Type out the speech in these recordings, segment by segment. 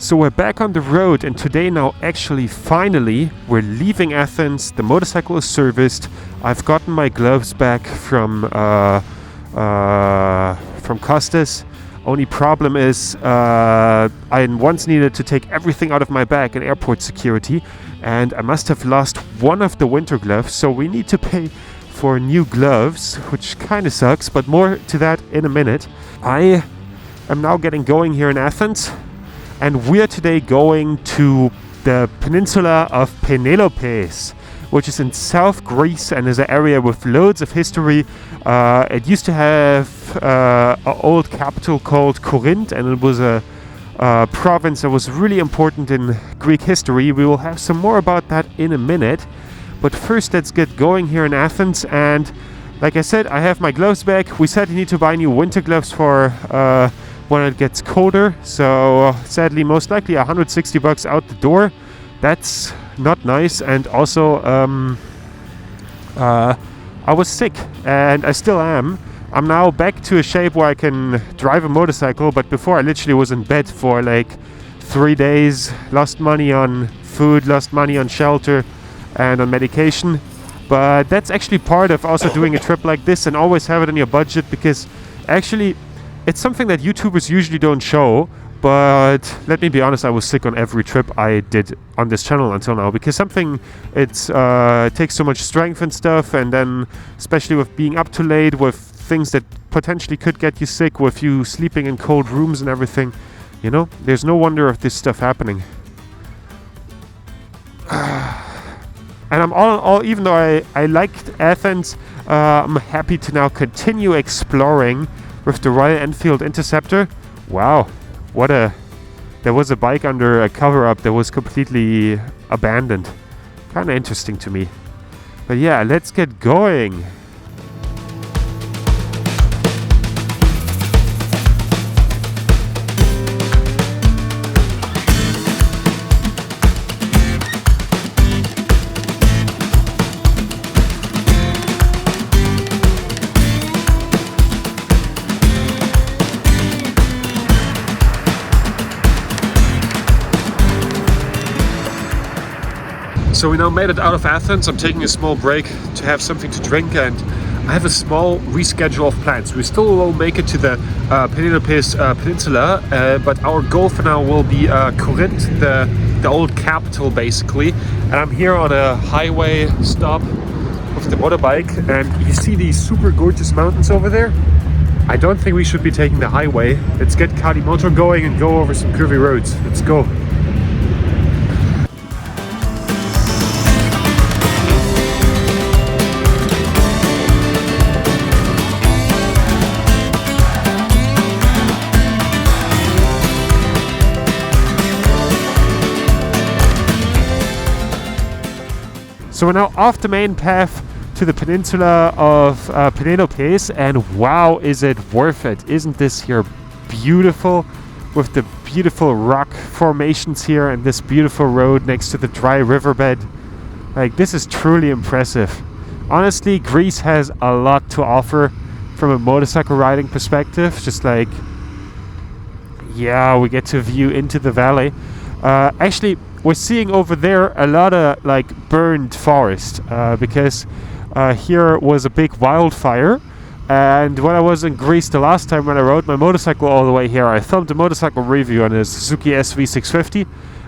So we're back on the road, and today now actually finally we're leaving Athens. The motorcycle is serviced. I've gotten my gloves back from Costas. Only problem is I once needed to take everything out of my bag in airport security, and I must have lost one of the winter gloves, so we need to pay for new gloves, which kind of sucks, but more to that in a minute. I am now getting going here in Athens, and we're today going to the peninsula of Penelopes, which is in South Greece and is an area with loads of history. It used to have an old capital called Corinth, and it was a province that was really important in Greek history. We will have some more about that in a minute. But first, let's get going here in Athens. And like I said, I have my gloves back. We said you need to buy new winter gloves for when it gets colder. So sadly, most likely $160 out the door. That's not nice. And also, I was sick, and I still am. I'm now back to a shape where I can drive a motorcycle, but before I literally was in bed for like 3 days. Lost money on food, lost money on shelter and on medication. But that's actually part of also doing a trip like this, and always have it in your budget, because actually it's something that YouTubers usually don't show. But let me be honest, I was sick on every trip I did on this channel until now, because it takes so much strength and stuff, and then especially with being up too late with things that potentially could get you sick, with you sleeping in cold rooms and everything, you know, there's no wonder of this stuff happening. And I'm all even though I liked Athens, I'm happy to now continue exploring with the Royal Enfield Interceptor. Wow. There was a bike under a cover-up that was completely abandoned. Kind of interesting to me. But yeah, let's get going. So we now made it out of Athens. I'm taking a small break to have something to drink, and I have a small reschedule of plans. We still will make it to the Penelopes peninsula, but our goal for now will be Corinth, the old capital basically. And I'm here on a highway stop with the motorbike, and you see these super gorgeous mountains over there? I don't think we should be taking the highway. Let's get Kali Motor going and go over some curvy roads. Let's go. So we're now off the main path to the peninsula of Penelopes, and wow, is it worth it. Isn't this here beautiful, with the beautiful rock formations here and this beautiful road next to the dry riverbed? Like, this is truly impressive. Honestly, Greece has a lot to offer from a motorcycle riding perspective. Just like, yeah, we get to view into the valley. Actually, we're seeing over there a lot of like burned forest, because here was a big wildfire. And when I was in Greece the last time, when I rode my motorcycle all the way here, I filmed a motorcycle review on a Suzuki SV650,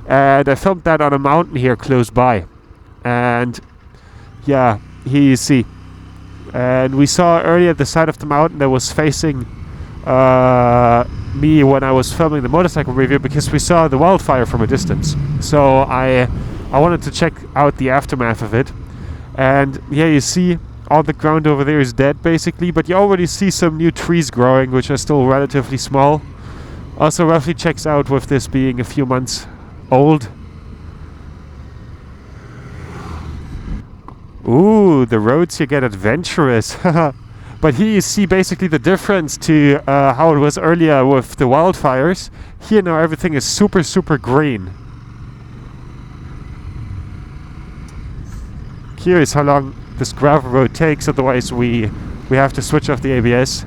and I filmed that on a mountain here close by. And yeah, here you see, and we saw earlier the side of the mountain that was facing me when I was filming the motorcycle review, because we saw the wildfire from a distance. So I wanted to check out the aftermath of it. And yeah, you see all the ground over there is dead basically, but you already see some new trees growing, which are still relatively small. Also roughly checks out with this being a few months old. Ooh, the roads here get adventurous. But here you see basically the difference to how it was earlier with the wildfires. Here now everything is super, super green. Here is how long this gravel road takes, otherwise we have to switch off the ABS.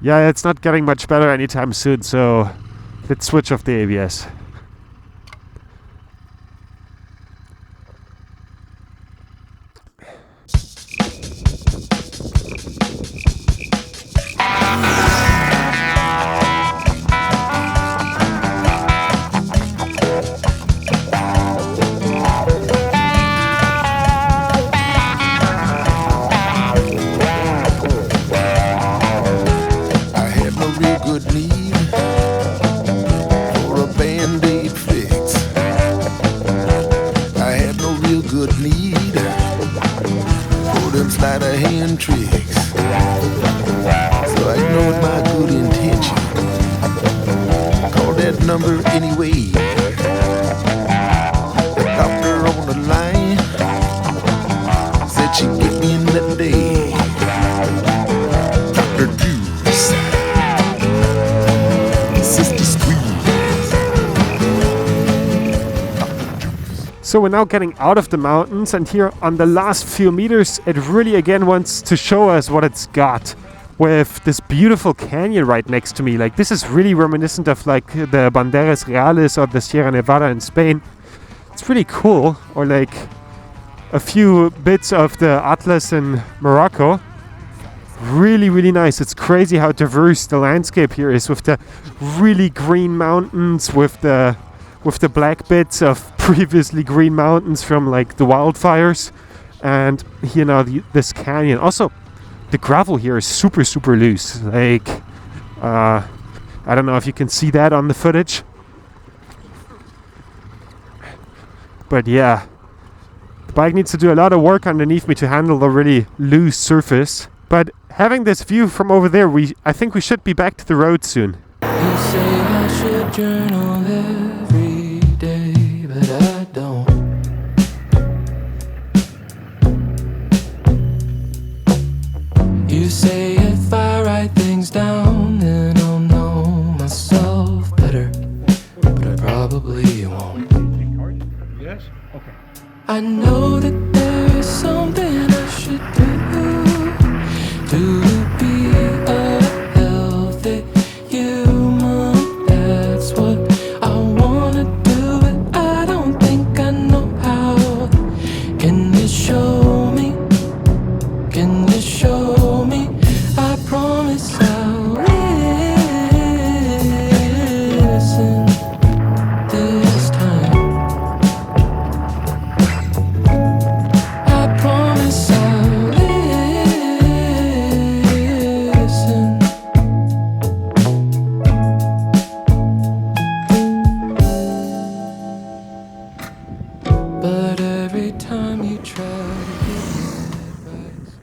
Yeah, it's not getting much better anytime soon, so Let's switch off the ABS. So we're now getting out of the mountains, and here on the last few meters it really again wants to show us what it's got, with this beautiful canyon right next to me. Like, this is really reminiscent of like the Banderas Reales or the Sierra Nevada in Spain. It's pretty cool. Or like a few bits of the Atlas in Morocco. Really, really nice. It's crazy how diverse the landscape here is, with the really green mountains, with the black bits of previously green mountains from like the wildfires, and you know, this canyon. Also, the gravel here is super, super loose. Like, I don't know if you can see that on the footage, but yeah, the bike needs to do a lot of work underneath me to handle the really loose surface. But having this view from over there, I think we should be back to the road soon. You say I should journal every day, but I don't. You say if I write things down, then I'll know myself better, but I probably won't. Yes? Okay. I know that there is something I should do to be a healthy human. That's what I wanna do, but I don't think I know how. Can you show me? Can you show me? I promise I'll listen this time. I promise I'll listen. But every time you try to get advice.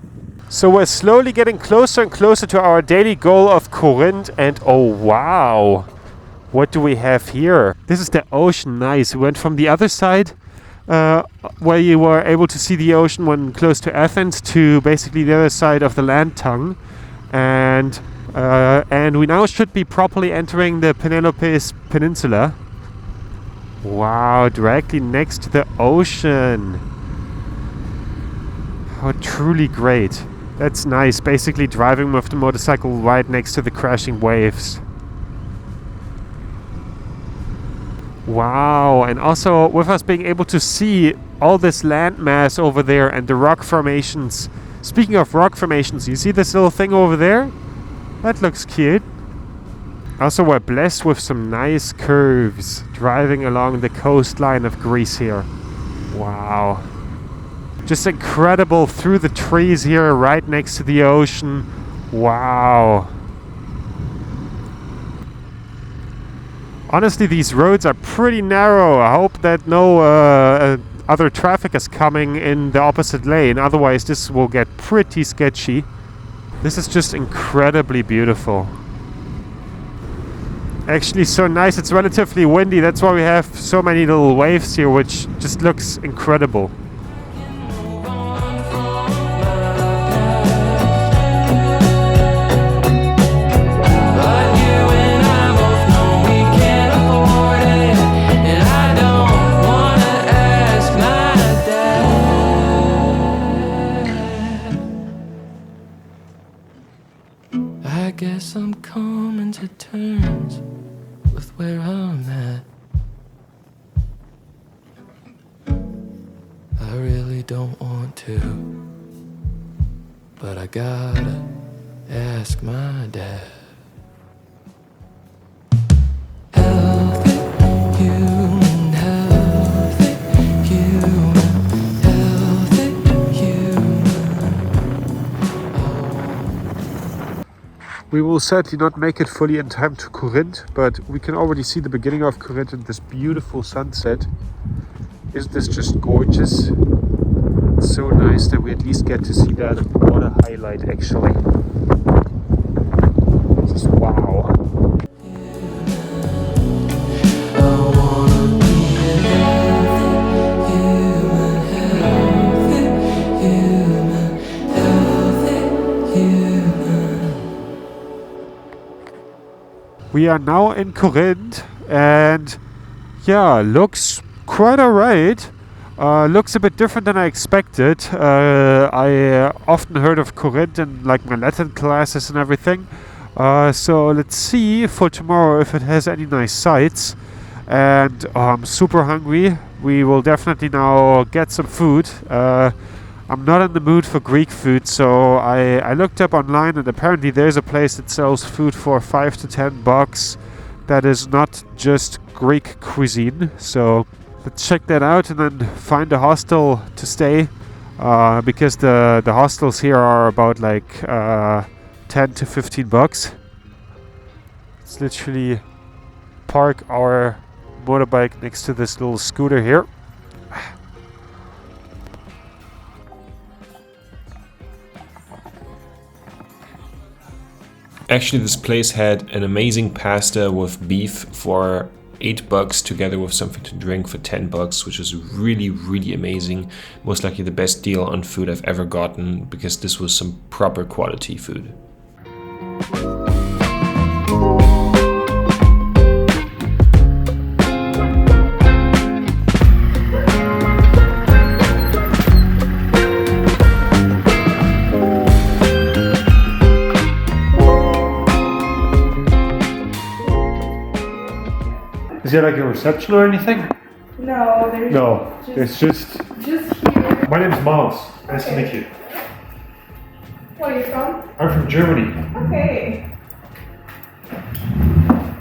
So we're slowly getting closer and closer to our daily goal of Corinth, and oh wow, what do we have here? This is the ocean. Nice. We went from the other side, where you were able to see the ocean when close to Athens, to basically the other side of the land tongue, and we now should be properly entering the Penelopes peninsula. Wow, directly next to the ocean. How truly great. That's nice, basically driving with the motorcycle right next to the crashing waves. Wow, and also with us being able to see all this land mass over there and the rock formations. Speaking of rock formations, you see this little thing over there? That looks cute. Also, we're blessed with some nice curves driving along the coastline of Greece here. Wow. Just incredible through the trees here right next to the ocean. Wow. Honestly, these roads are pretty narrow. I hope that no other traffic is coming in the opposite lane. Otherwise, this will get pretty sketchy. This is just incredibly beautiful. Actually, so nice. It's relatively windy. That's why we have so many little waves here, which just looks incredible. I guess I'm coming to terms with where I'm at. I really don't want to, but I gotta ask my dad. Healthy human, healthy human, healthy human. We will sadly not make it fully in time to Corinth, but we can already see the beginning of Corinth and this beautiful sunset. Isn't this just gorgeous? It's so nice that we at least get to see that water highlight actually. Just wow. We are now in Corinth and yeah, looks quite alright. Looks a bit different than I expected. I often heard of Corinth in like my Latin classes and everything. So let's see for tomorrow if it has any nice sights. And I'm super hungry. We will definitely now get some food. I'm not in the mood for Greek food, so I looked up online and apparently there's a place that sells food for $5 to $10 that is not just Greek cuisine. So let's check that out and then find a hostel to stay, because the hostels here are about like $10 to $15. Let's literally park our motorbike next to this little scooter here. Actually, this place had an amazing pasta with beef for $8 together with something to drink for $10, which is really, really amazing. Most likely the best deal on food I've ever gotten, because this was some proper quality food. Is there like a reception or anything? No, there's No, it's just... just here. My name's Miles. Nice to meet you. Where are you from? I'm from Germany. Okay,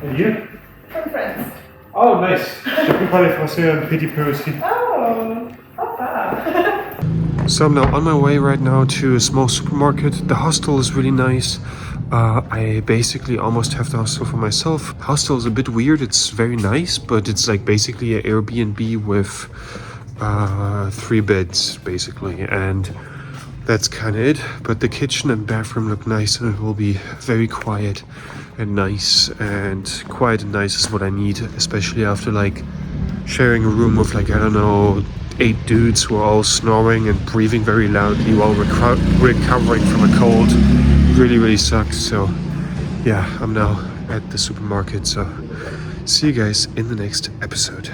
And you? from France. Oh, nice. Je peux parler français un petit peu aussi. Oh, papa. So I'm now on my way right now to a small supermarket. The hostel is really nice. I basically almost have the hostel for myself. Hostel is a bit weird. It's very nice, but it's like basically an Airbnb with 3 beds basically, and that's kind of it. But the kitchen and bathroom look nice, and it will be very quiet and nice. And quiet and nice is what I need, especially after like sharing a room with like, I don't know, 8 dudes who are all snoring and breathing very loudly while recovering from a cold. Really, really sucks. So yeah, I'm now at the supermarket. So see you guys in the next episode.